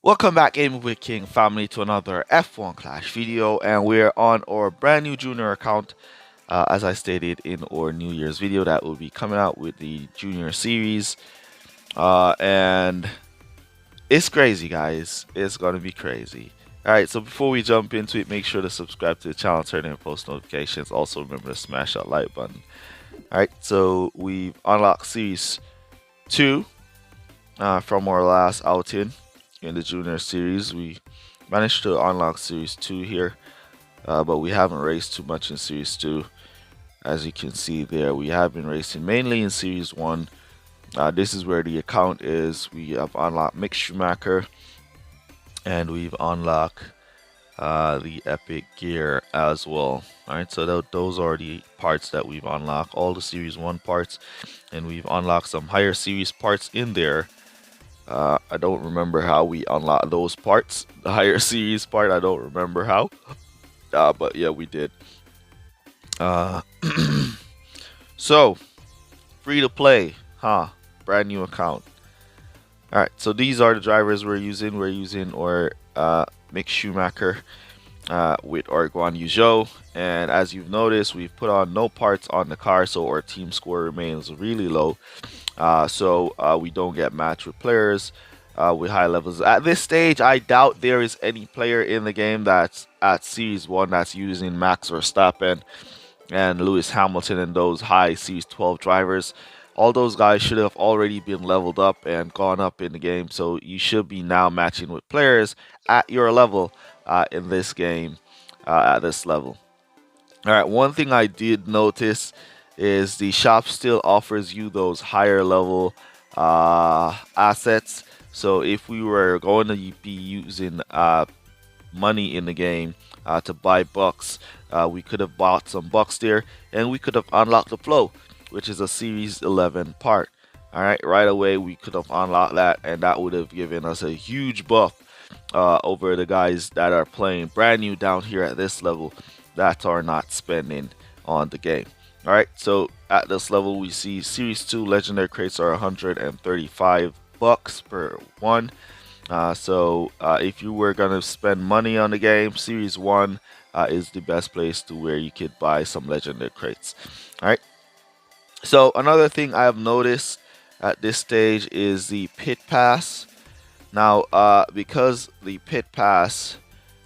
Welcome back, Gaming with King family, to another F1 Clash video, and we're on our brand new junior account. As I stated in our New Year's video, that will be coming out with the junior series, and it's crazy, guys. It's gonna be crazy. All right, so before we jump into it, make sure to subscribe to the channel, turn on post notifications. Also, remember to smash that like button. All right, so we've unlocked Series 2 from our last outing in the junior series. We managed to unlock Series 2 here, but we haven't raced too much in Series 2. As you can see there, we have been racing mainly in Series 1. This is where the account is. We have unlocked Mick Schumacher, and we've unlocked the epic gear as well. Alright, so those are the parts that we've unlocked, all the Series 1 parts, and we've unlocked some higher series parts in there. I don't remember how we unlocked those parts. The higher series part, I don't remember how. But yeah, we did. So, free to play, huh? Brand new account. Alright, so these are the drivers we're using. We're using our Mick Schumacher with our Guan Yu Zhou. And as you've noticed, we've put on no parts on the car, so our team score remains really low. So we don't get matched with players with high levels. At this stage, I doubt there is any player in the game that's at Series 1 that's using Max Verstappen and Lewis Hamilton and those high Series 12 drivers. All those guys should have already been leveled up and gone up in the game, so you should be now matching with players at your level in this game, at this level. Alright, one thing I did notice is the shop still offers you those higher level assets. So if we were going to be using money in the game to buy bucks, we could have bought some bucks there, and we could have unlocked the flow, which is a Series 11 part. Alright, right away we could have unlocked that, and that would have given us a huge buff over the guys that are playing brand new down here at this level that are not spending on the game. Alright, so at this level we see Series 2 legendary crates are 135 bucks per one. So if you were gonna spend money on the game, Series 1 is the best place to where you could buy some legendary crates. Alright, so another thing I have noticed at this stage is the pit pass. Now because the pit pass,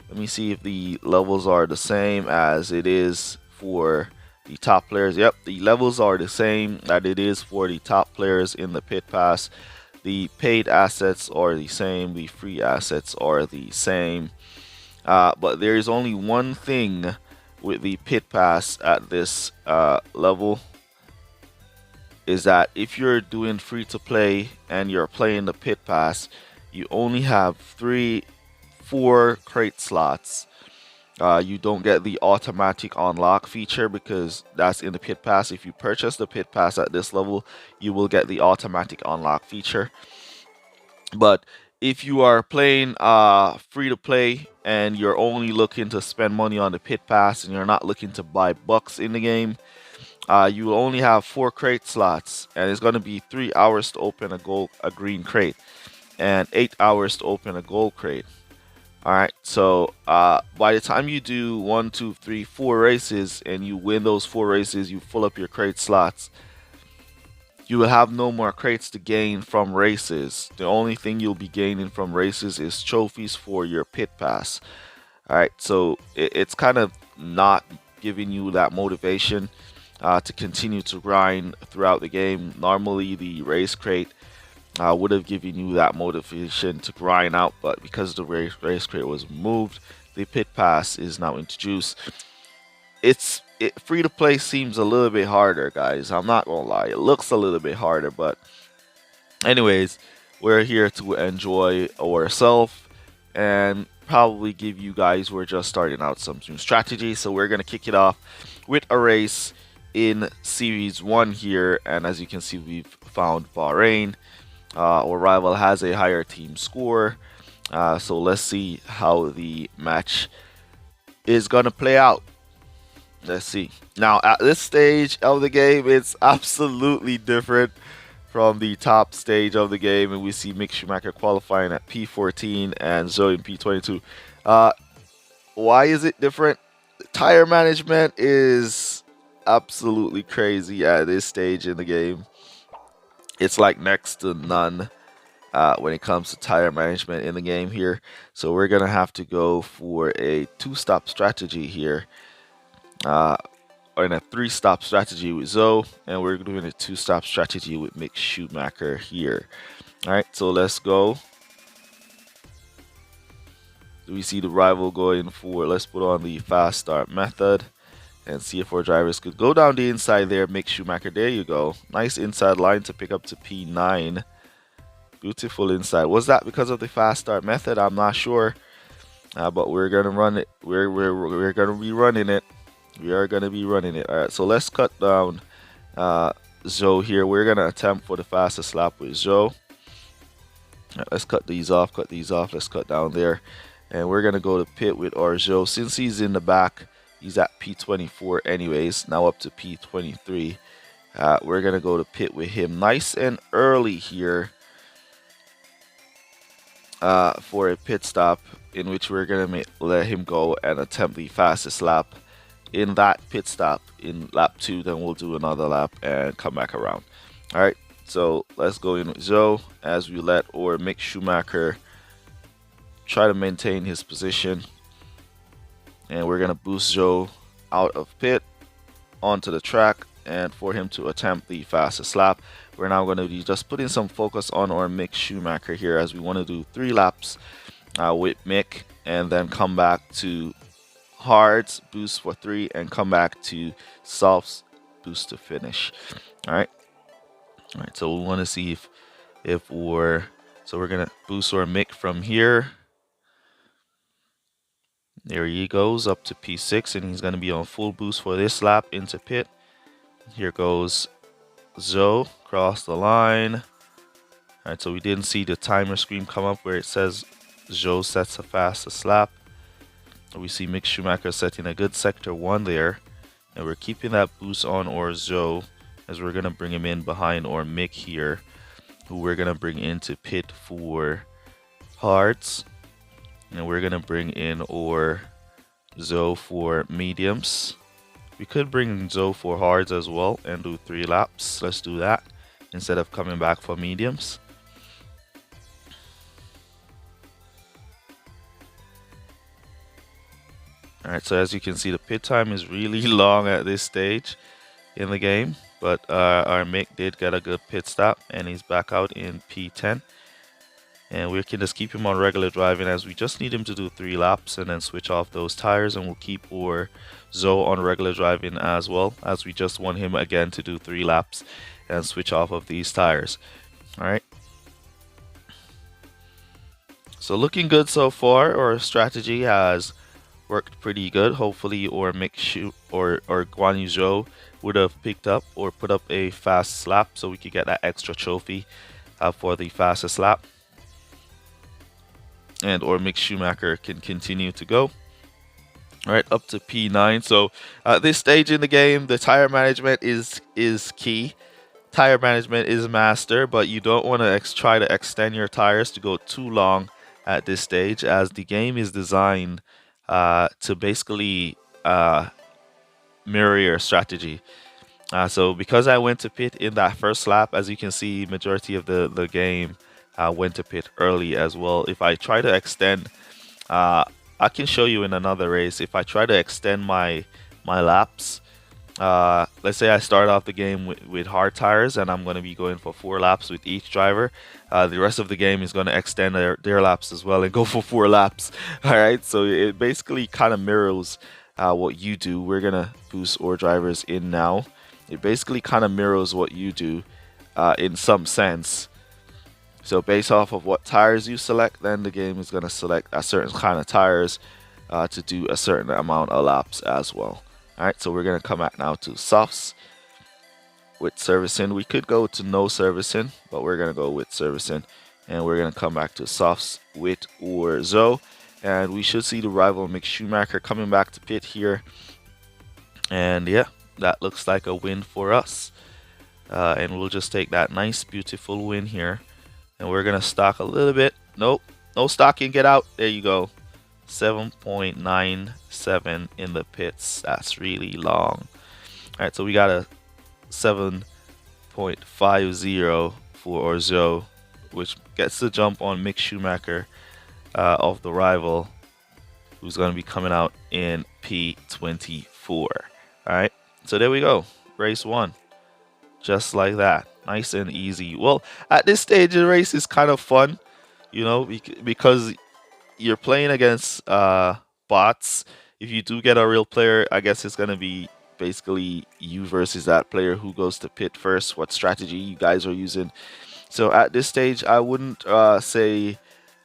let me see if the levels are the same as it is for the top players. Yep, the levels are the same that it is for the top players in the pit pass. The paid assets are the same, the free assets are the same, but there is only one thing with the pit pass at this level, is that if you're doing free to play and you're playing the pit pass, you only have 4 crate slots. You don't get the automatic unlock feature because that's in the pit pass. If you purchase the pit pass at this level, you will get the automatic unlock feature. But if you are playing free to play and you're only looking to spend money on the pit pass and you're not looking to buy bucks in the game, you will only have 4 crate slots, and it's going to be 3 hours to open a green crate and 8 hours to open a gold crate. Alright, so by the time you do 1, 2, 3, 4 races and you win those 4 races, you fill up your crate slots, you will have no more crates to gain from races. The only thing you'll be gaining from races is trophies for your pit pass. Alright, so it's kind of not giving you that motivation to continue to grind throughout the game. Normally the race crate would have given you that motivation to grind out, but because the race crate was moved, the pit pass is now introduced. Free to play seems a little bit harder, guys. I'm not gonna lie, it looks a little bit harder, but anyways, we're here to enjoy ourselves and probably give you guys who are just starting out some new strategy. So we're gonna kick it off with a race in Series 1 here, and as you can see, we've found Bahrain. Our rival has a higher team score, so let's see how the match is gonna play out. Let's see. Now at this stage of the game, it's absolutely different. from the top stage of the game, and we see Mick Schumacher qualifying at P14 and Zoe in P22. Why is it different? Tire management is absolutely crazy at this stage in the game. It's like next to none when it comes to tire management in the game here. So we're gonna have to go for a two-stop strategy here. Or in a three-stop strategy with Zoe, and we're doing a two-stop strategy with Mick Schumacher here. All right, so let's go. We see the rival going for, let's put on the fast start method and see if our drivers could go down the inside there. Mick Schumacher, there you go. Nice inside line to pick up to P9. Beautiful inside. Was that because of the fast start method? I'm not sure, but we're gonna run it. We're gonna be running it. We are going to be running it. All right, so let's cut down Zoe here. We're going to attempt for the fastest lap with Zoe. Right, let's cut these off, Let's cut down there. And we're going to go to pit with our Zoe. Since he's in the back, he's at P24 anyways. Now up to P23. We're going to go to pit with him nice and early here for a pit stop in which we're going to let him go and attempt the fastest lap. In that pit stop in lap 2, then we'll do another lap and come back around. All right, so let's go in with Zoe as we let or Mick Schumacher try to maintain his position, and we're gonna boost Zoe out of pit onto the track and for him to attempt the fastest lap. We're now going to be just putting some focus on our Mick Schumacher here as we want to do 3 laps with Mick and then come back to hards, boost for 3, and come back to softs, boost to finish. All right, so we want to see if we're gonna boost our Mick from here. There he goes up to P6, and he's gonna be on full boost for this lap into pit. Here goes Zoe, cross the line. All right, so we didn't see the timer screen come up where it says Zoe sets the fastest lap. We see Mick Schumacher setting a good sector 1 there, and we're keeping that boost on our Zoe as we're gonna bring him in behind our Mick here, who we're gonna bring into pit for hards, and we're gonna bring in our Zoe for mediums. We could bring Zoe for hards as well and do 3 laps. Let's do that instead of coming back for mediums. Alright, so as you can see, the pit time is really long at this stage in the game, but our Mick did get a good pit stop, and he's back out in P10. And we can just keep him on regular driving as we just need him to do 3 laps and then switch off those tires, and we'll keep our Zoe on regular driving as well, as we just want him again to do 3 laps and switch off of these tires. Alright. So looking good so far. Our strategy has worked pretty good. Hopefully, or Guan Yu Zhou would have picked up or put up a fast lap so we could get that extra trophy for the fastest lap. And or Mick Schumacher can continue to go. All right, up to P9. So at this stage in the game, the tire management is key. Tire management is master, but you don't want to try to extend your tires to go too long at this stage, as the game is designed to basically mirror your strategy. So because I went to pit in that first lap, as you can see, majority of the game went to pit early as well. If I try to extend, I can show you in another race, if I try to extend my laps, let's say I start off the game with hard tires and I'm going to be going for 4 laps with each driver. The rest of the game is going to extend their laps as well and go for 4 laps. All right, so it basically kind of mirrors what you do. We're going to boost our drivers in now. It basically kind of mirrors what you do in some sense. So based off of what tires you select, then the game is going to select a certain kind of tires to do a certain amount of laps as well. Alright, so we're going to come back now to softs with servicing. We could go to no servicing, but we're going to go with servicing. And we're going to come back to softs with or Zoe. And we should see the rival Mick Schumacher coming back to pit here. And yeah, that looks like a win for us. and we'll just take that nice, beautiful win here. And we're gonna stock a little bit. Nope, no stocking. Get out. There you go. 7.97 in the pits. That's really long. All right, so we got a 7.50 for Orzo, which gets the jump on Mick Schumacher of the rival, who's going to be coming out in P24. All right, so there we go. Race 1. Just like that. Nice and easy. Well, at this stage the race is kind of fun, you know, because you're playing against bots. If you do get a real player, I guess it's going to be basically you versus that player who goes to pit first, what strategy you guys are using. So at this stage, I wouldn't say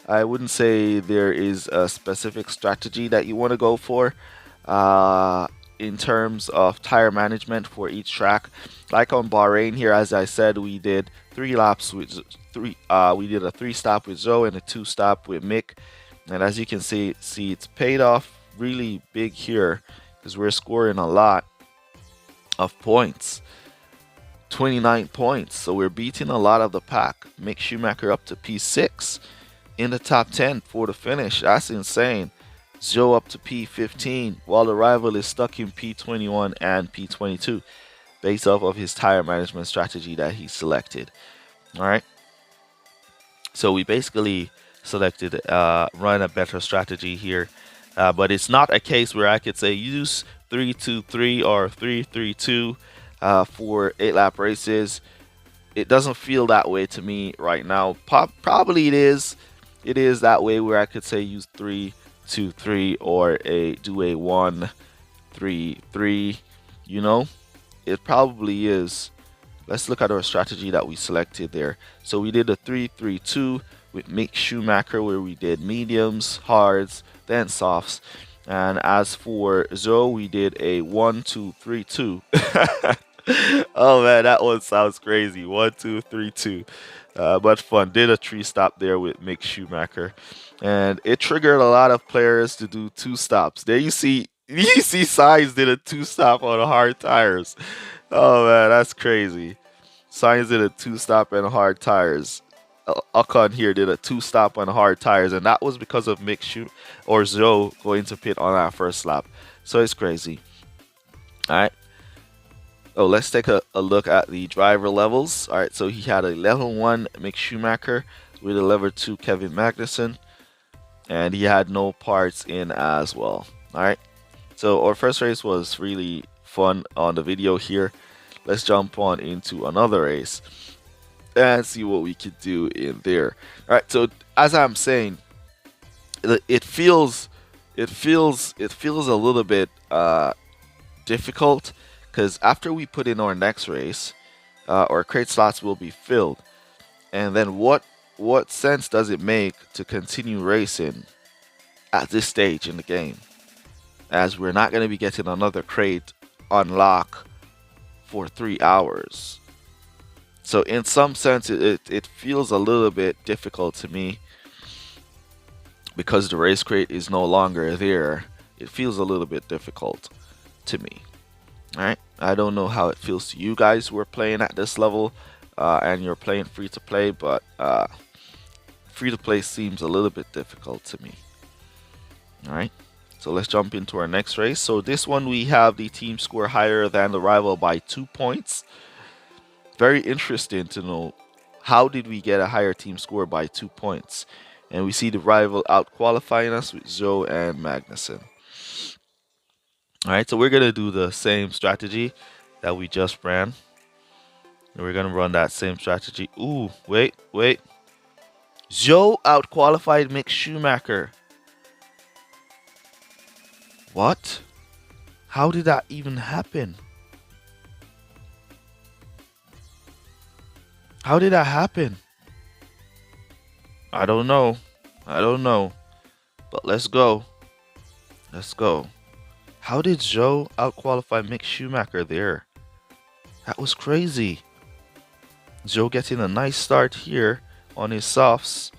there is a specific strategy that you want to go for in terms of tire management for each track. Like on Bahrain here, as I said, we did 3 laps with we did a 3 stop with Zoe and a 2 stop with Mick, and as you can see it's paid off really big here because we're scoring a lot of points. 29 points, so we're beating a lot of the pack. Mick Schumacher up to P6 in the top 10 for the finish. That's insane. Joe up to P15 while the rival is stuck in P21 and P22 based off of his tire management strategy that he selected. All right, so we basically selected run a better strategy here, but it's not a case where I could say use 3-2-3 or 3-3-2 for 8-lap races. It doesn't feel that way to me right now. Probably it is that way where I could say use 3-2-3 or do a 1-3-3. You know, it probably is. Let's look at our strategy that we selected there. So we did a 3-3-2 with Mick Schumacher, where we did mediums, hards, then softs. And as for Zoe, we did a 1-2-3-2. Oh man, that one sounds crazy. 1-2-3-2. But fun. Did a 3 stop there with Mick Schumacher, and it triggered a lot of players to do 2 stops. There you see Sainz did a 2 stop on hard tires. Oh man, that's crazy. Sainz did a 2 stop on hard tires. Ocon here did a 2 stop on hard tires, and that was because of Mick or Zoe going to pit on that first lap. So it's crazy. All right. Oh, let's take a look at the driver levels. All right, so he had a level 1 Mick Schumacher with a level 2 Kevin Magnussen, and he had no parts in as well. All right, so our first race was really fun on the video here. Let's jump on into another race and see what we could do in there. All right, so as I'm saying, it feels a little bit difficult, because after we put in our next race, our crate slots will be filled, and then what sense does it make to continue racing at this stage in the game, as we're not going to be getting another crate unlock for 3 hours? So in some sense, it feels a little bit difficult to me, because the race crate is no longer there. It feels a little bit difficult to me. All right, I don't know how it feels to you guys who are playing at this level and you're playing free to play, but free to play seems a little bit difficult to me. All right, so let's jump into our next race. So this one, we have the team score higher than the rival by 2 points. Very interesting to know, how did we get a higher team score by 2 points? And we see the rival out qualifying us with Zoe and Magnussen. All right, so we're going to do the same strategy that we just ran. And we're going to run that same strategy. Ooh, wait. Joe out-qualified Mick Schumacher. What? How did that even happen? How did that happen? I don't know. But let's go. How did Joe out-qualify Mick Schumacher there? That was crazy. Joe getting a nice start here on his softs,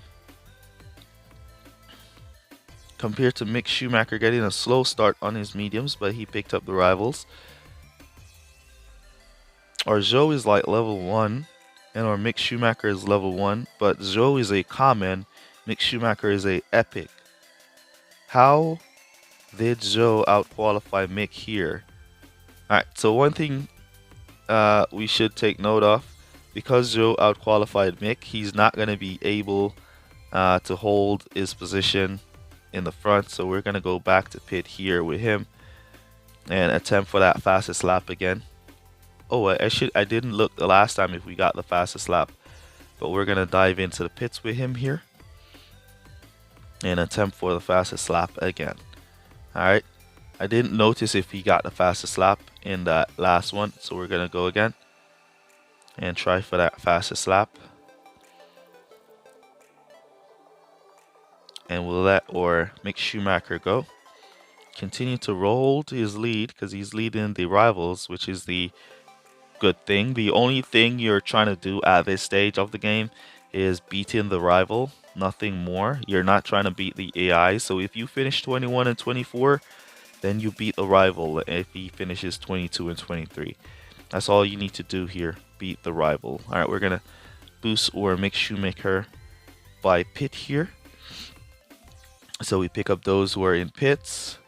compared to Mick Schumacher getting a slow start on his mediums, but he picked up the rivals. Our Joe is like level 1, and our Mick Schumacher is level 1, but Joe is a common, Mick Schumacher is a epic. How did Joe outqualify Mick here? Alright, so one thing we should take note of, because Joe outqualified Mick, he's not going to be able to hold his position in the front, so we're going to go back to pit here with him and attempt for that fastest lap again. Oh, I didn't look the last time if we got the fastest lap, but we're gonna dive into the pits with him here and attempt for the fastest lap again. All right, I didn't notice if he got the fastest lap in that last one, so we're gonna go again and try for that fastest lap, and we'll let our Mick Schumacher go. Continue to roll to his lead because he's leading the rivals, which is the good thing. The only thing you're trying to do at this stage of the game is beating the rival, nothing more. You're not trying to beat the AI. So if you finish 21 and 24, then you beat the rival if he finishes 22 and 23. That's all you need to do here, beat the rival. All right, we're gonna boost or make Shoemaker by pit here. So we pick up those who are in pits.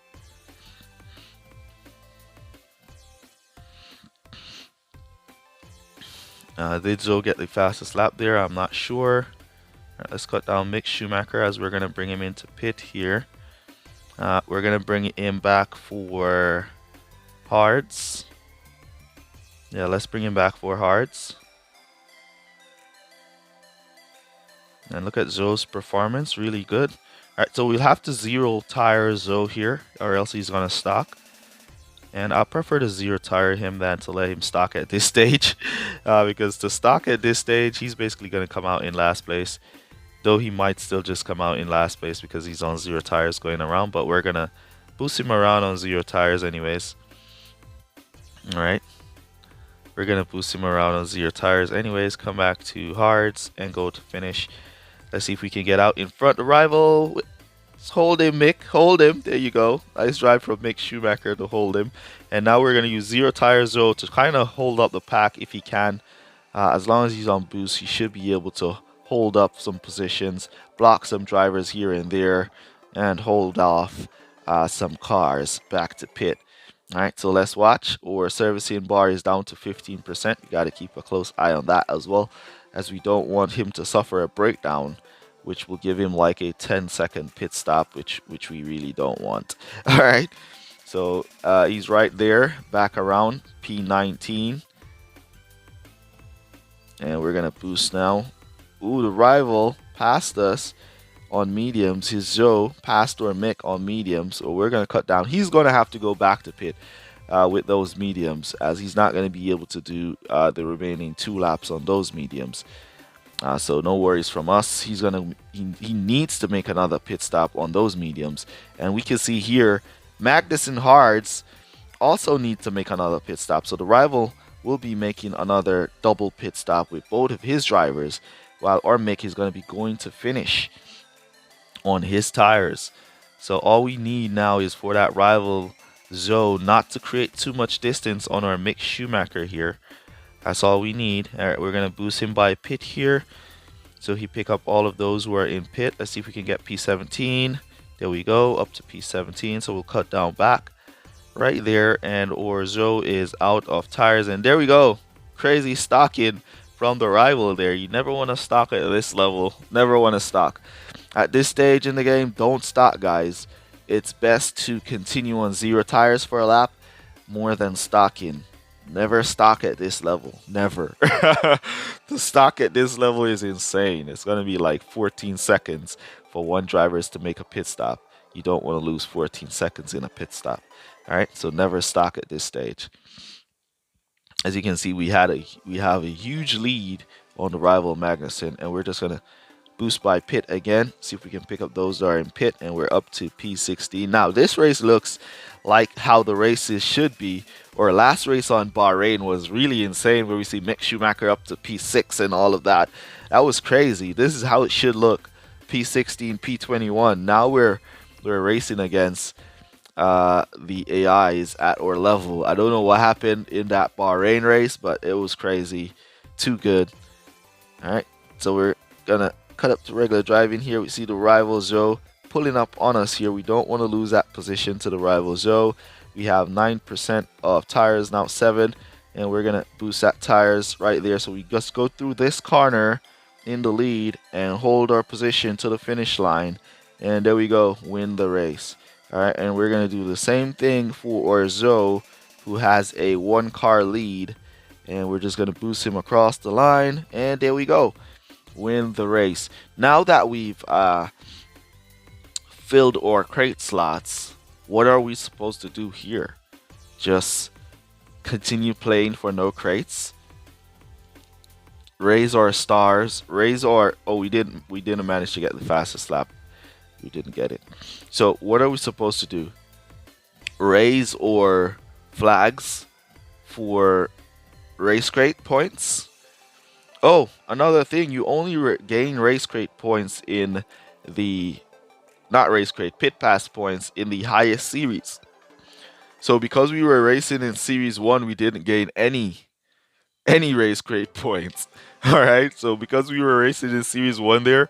Did Joe get the fastest lap there? I'm not sure. Right, let's cut down Mick Schumacher as we're going to bring him into pit here. We're going to bring him back for hards. Yeah, let's bring him back for hards. And look at Joe's performance, really good. Alright, so we'll have to zero tire Joe here, or else he's going to stock. And I prefer to zero tire him than to let him stock at this stage. Because to stock at this stage, he's basically going to come out in last place. Though he might still just come out in last place because he's on zero tires going around. But we're going to boost him around on zero tires anyways. Alright. We're going to boost him around on zero tires anyways. Come back to hards and go to finish. Let's see if we can get out in front of the rival. Hold him, Mick. Hold him. There you go. Nice drive from Mick Schumacher to hold him. And now we're going to use zero tires Joe to kind of hold up the pack if he can. As long as he's on boost, he should be able to hold up some positions, block some drivers here and there, and hold off some cars back to pit. All right, so let's watch. Our servicing bar is down to 15%. You got to keep a close eye on that as well, as we don't want him to suffer a breakdown, which will give him like a 10-second pit stop, which we really don't want. All right, so he's right there, back around P19. And we're going to boost now. Ooh, the rival passed us on mediums. His Joe passed our Mick on mediums, so we're going to cut down. He's going to have to go back to pit with those mediums, as he's not going to be able to do the remaining 2 laps on those mediums. So no worries from us. He needs to make another pit stop on those mediums. And we can see here, Magnus and Hards also need to make another pit stop. So the rival will be making another double pit stop with both of his drivers, while our Mick is going to be going to finish on his tires. So all we need now is for that rival Joe not to create too much distance on our Mick Schumacher here. That's all we need. All right, we're going to boost him by pit here. So he pick up all of those who are in pit. Let's see if we can get P17. There we go, up to P17. So we'll cut down back right there. And Orzo is out of tires. And there we go. Crazy stocking from the rival there. You never want to stock at this level. Never want to stock. At this stage in the game, don't stock, guys. It's best to continue on zero tires for a lap more than stocking. Never stock at this level. Never. The stock at this level is insane. It's going to be like 14 seconds for one driver to make a pit stop. You don't want to lose 14 seconds in a pit stop. All right, so never stock at this stage. As you can see, we have a huge lead on the rival Magnussen, and we're just going to boost by pit again. See if we can pick up those that are in pit, and we're up to P16. Now, this race looks like how the races should be. Our last race on Bahrain was really insane, where we see Mick Schumacher up to P6 and all of that. That was crazy. This is how it should look. P16, P21. Now we're racing against the AI is at our level. I don't know what happened in that Bahrain race, but it was crazy. Too good. Alright, so we're gonna cut up to regular driving here. We see the rival Joe pulling up on us here. We don't want to lose that position to the rival Joe. We have 9% of tires, now 7, and we're gonna boost that tires right there. So we just go through this corner in the lead and hold our position to the finish line, and there we go, win the race. Alright, and we're gonna do the same thing for our Joe, who has a 1-car lead, and we're just gonna boost him across the line, and there we go, win the race. Now that we've filled our crate slots, what are we supposed to do here? Just continue playing for no crates? Raise our stars, raise our, oh, we didn't manage to get the fastest lap. We didn't get it. So what are we supposed to do? Raise our flags for race crate points? Oh, another thing, you only gain race crate points in the, not race crate, pit pass points in the highest series. So because we were racing in series 1, we didn't gain any race crate points. Alright, so because we were racing in series 1 there,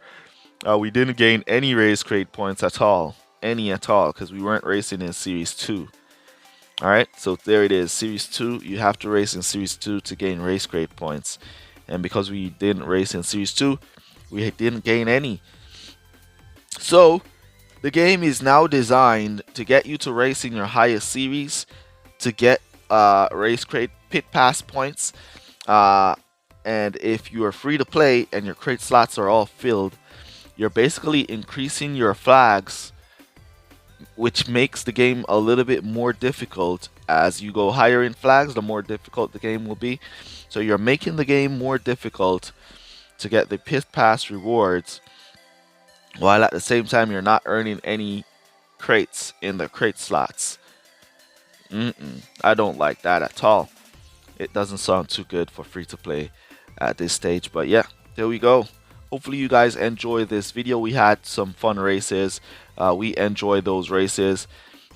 we didn't gain any race crate points at all. Any at all, because we weren't racing in series 2. Alright, so there it is, series 2, you have to race in series 2 to gain race crate points. And because we didn't race in series 2, we didn't gain any. So the game is now designed to get you to race in your highest series to get race crate pit pass points. And if you are free to play and your crate slots are all filled, you're basically increasing your flags, which makes the game a little bit more difficult. As you go higher in flags, the more difficult the game will be. So you're making the game more difficult to get the pit pass rewards, while at the same time you're not earning any crates in the crate slots. I don't like that at all. It doesn't sound too good for free to play at this stage. But yeah, there we go. Hopefully you guys enjoyed this video. We had some fun races. We enjoyed those races.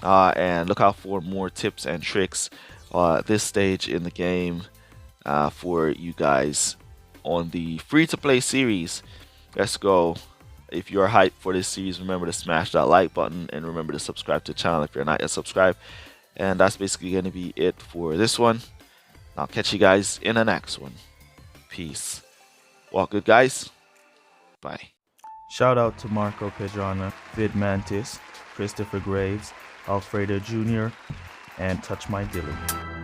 And look out for more tips and tricks at this stage in the game for you guys on the free-to-play series. Let's go. If you're hyped for this series, remember to smash that like button and remember to subscribe to the channel if you're not yet subscribed. And that's basically going to be it for this one. I'll catch you guys in the next one. Peace. Walk good, guys. Bye. Shout out to Marco Pedrana, Vid Mantis, Christopher Graves, Alfredo Jr., and Touch My Dilly.